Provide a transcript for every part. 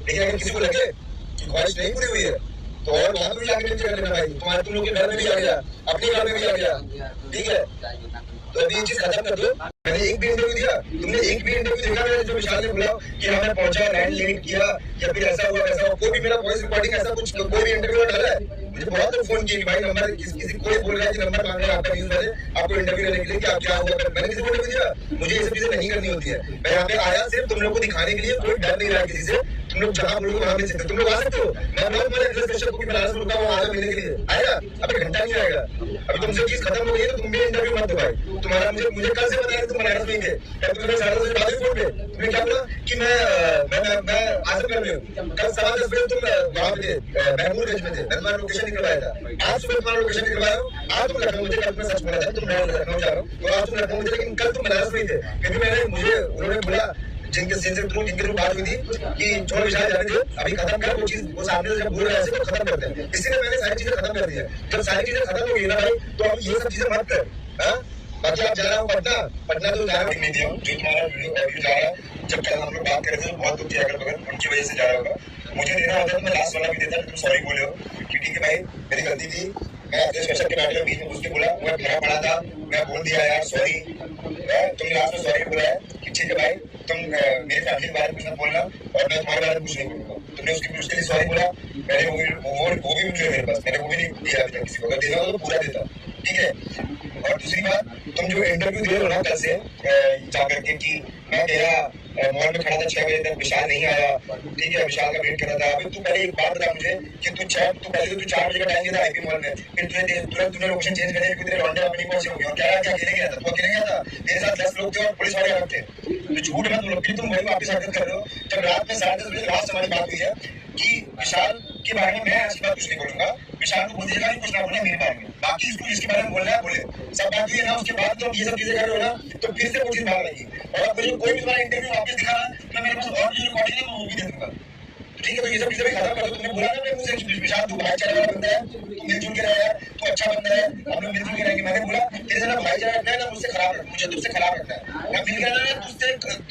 लेकिन अगर किसी को लगे कि ख्वाहिश नहीं पूरी हुई है तो और वहां पे भी जाके कर लेना भाई, तुम्हारे तुम लोग के घर में भी आ गया, अपने घर में भी आ गया, ठीक है। तो अभी ये चीज खत्म कर दो। मैंने एक भी इंटरव्यू दिया, तुमने एक भी इंटरव्यू देखा मैंने जो विशाल ने बोला कि हमें पहुंचा, लैंड लेट किया या फिर ऐसा हुआ वैसा हुआ, कोई भी मेरा वॉइस रिकॉर्डिंग ऐसा कुछ कोई भी इंटरव्यू डाला है? मुझे बहुत लोग फोन किए भाई नंबर किसी कोई बोल रहा है कि नंबर मांग रहा है आपका न्यूज वाले आपको इंटरव्यू लेने के लिए कि आप क्या हुआ। मैंने किसी को इंटरव्यू दिया? मुझे ये सब चीजें नहीं करनी होती है। मैं यहाँ पे आया सिर्फ तुम लोग को दिखाने के लिए, कोई डर नहीं रहा किसी से। तुम लोग जहाँ बोलोगे वहां मिल सकते, तुम लोग आ सकते हो। मैं स्पेशल कॉपी बनारस रुका हूँ आगे मिलने के लिए, आएगा अभी घंटा नहीं आएगा। अभी तुमसे चीज खत्म हो गई है तो तुम भी इंटरव्यू मत दो भाई। तुम्हारा मुझे कल से बताया तुम बनारस में थे, तुमने 10:30 बजे फोन पे तुमने क्या बोला कि मैं आजमगढ़ में हूँ। कल 10:15 बजे तुम वहां पे महमूदगंज में थे, मैं तुम्हारा लोकेशन निकलवाया था। आज सुबह तुम्हारा लोकेशन निकलवाया हो, आज तुम लखनऊ थे। कल मैं सच बोला था तुम लखनऊ जा रहा हूँ और आज तुम लखनऊ थे, लेकिन कल तुम बनारस में थे क्योंकि उन्होंने बोला जिनके थ्रू बात हुई थी कि छोड़ विशाल जाने दो, अभी खत्म कर वो चीज, वो सामने से जब बोल रहे हैं तो खत्म करते हैं। इसीलिए मैंने सारी चीजें खत्म कर दी है। जब सारी चीजें खत्म हो गई ना भाई तो अब ये सब चीजें मत कर। बाकी आप जा रहा हूँ पटना तो जा रहा हूँ, नहीं दिया जो तुम्हारा वीडियो जा रहा है। जब कल हम लोग बात कर रहे थे बहुत दुख किया अगर बगल उनकी वजह से जा रहा होगा। मुझे देना होता तो मैं लास्ट वाला भी देता, तुम सॉरी बोले हो कि ठीक है भाई मेरी गलती थी, मैं अपने स्पेशल के मैटर में बीच में घुस के बोला, मैं भरा पड़ा था, मैं बोल दिया यार सॉरी। तुमने लास्ट में सॉरी बोला है कि ठीक है भाई तुम मेरी फैमिली के बारे में कुछ मत बोलना और मैं तुम्हारे बारे में कुछ नहीं बोलूंगा। तुमने उसके लिए सॉरी बोला, मैंने वो भी मुझे मेरे पास, मैंने वो भी नहीं दिया अभी तक किसी को। अगर देना हो तो पूरा देता, ठीक है। और दूसरी बात, तुम जो इंटरव्यू दे रहे हो ना कल से जा करके कि मैं तेरा मॉल में खड़ा था 6 बजे तक, विशाल नहीं आया, ठीक है, विशाल का वेट कर रहा था। अभी तू पहले एक बात बता मुझे कि तू 4 बजे का टाइम दिया था आईपी मॉल में, फिर तुरंत तूने लोकेशन चेंज कर दिया क्योंकि तेरे लौंडे अपनी पहुंचे होंगे। और क्या अकेले गया था? तू अकेले गया था? मेरे साथ 10 लोग थे और पुलिस वाले अलग थे। तो झूठ मत बोलो, फिर तुम वही वापस हरकत कर रहे हो। जब रात में 10:30 बजे लास्ट हमारी बात हुई है कि विशाल के बारे में मैं ऐसी बात कुछ नहीं बोलूंगा, विशाल को बोल दीजिएगा कुछ ना बोले मेरे बारे में, बाकी इसको जिसके बारे में बोलना है बोले। सब बात हुई है ना, उसके बाद तो ये सब चीजें कर रहे हो ना तो फिर से वो चीज भाग रही है। और मुझे कोई भी तुम्हारा इंटरव्यू वापस दिखाना, मैं मेरे पास और जो रिकॉर्डिंग है मैं वो भी दे दूंगा, ठीक है। तो ये सब चीजें खत्म कर दो। तुमने बोला ना अपने मुंह से विशाल तू भाईचारे वाला बंदा है, तू मिलजुल के रहेगा, तू अच्छा बंदा है, हम लोग मिलजुल के रहेंगे। मैंने बोला तेरे से ना भाईचारा रखना है ना मुझसे खराब रखना, मुझे तुझसे खराब रखना है, ना मिल गया ना तुझसे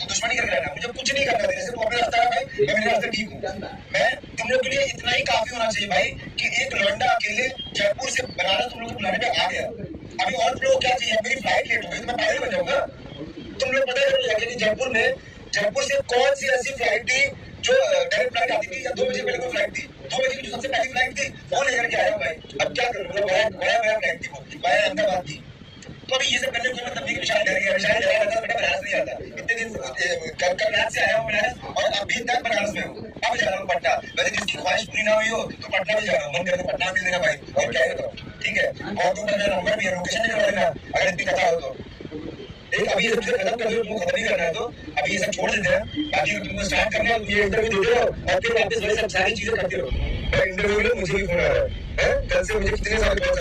दुश्मनी करके रहना, मुझे कुछ नहीं करना तेरे से। तू अपने रास्ता है भाई, मैं मेरे रास्ते ठीक हूँ। मैं तुम लोग के लिए इतना ही काफी होना चाहिए भाई कि एक लौंडा अकेले जयपुर से बनारस तुम लोग को बुलाने पे आ गया। अभी और तुम लोग क्या चाहिए? मेरी फ्लाइट लेट हो गई तो मैं पागल बन जाऊंगा? तुम लोग पता है कि जयपुर से कौन सी ऐसी फ्लाइट थी जो डायरेक्ट फ्लाइट आती थी या 2 बजे पहले कोई फ्लाइट थी? 2 बजे की जो सबसे पहली फ्लाइट थी वो लेकर के आया भाई। अब क्या करूँ, बड़ा फ्लाइट थी वो, बड़ा अहमदाबाद थी। तो अभी ये सब करने को मतलब नहीं। विशाल घर गया, विशाल जा रहा था बेटा बनारस नहीं आता, इतने दिन कल रात से आया हूँ बनारस और अभी तक बनारस में हूँ। अब जा रहा हूँ पटना, वैसे जिसकी ख्वाहिश पूरी ना हुई हो तो पटना भी जा रहा हूँ, मन करके पटना मिल देगा भाई। और क्या है तो ठीक है। और तुम मेरा नंबर भी है, लोकेशन निकलवा लेना अगर इतनी कथा हो तो। एक अभी ये सब चीजें खत्म कर दो, तुमको खत्म नहीं करना है तो अभी ये सब छोड़ देते हैं। बाकी तुमको स्टार्ट करना है, ये इंटरव्यू देते रहो और फिर वापस वही सब सारी चीजें करते रहो। इंटरव्यू में मुझे भी फोन आ रहा है, कल से मुझे कितने सारे कॉल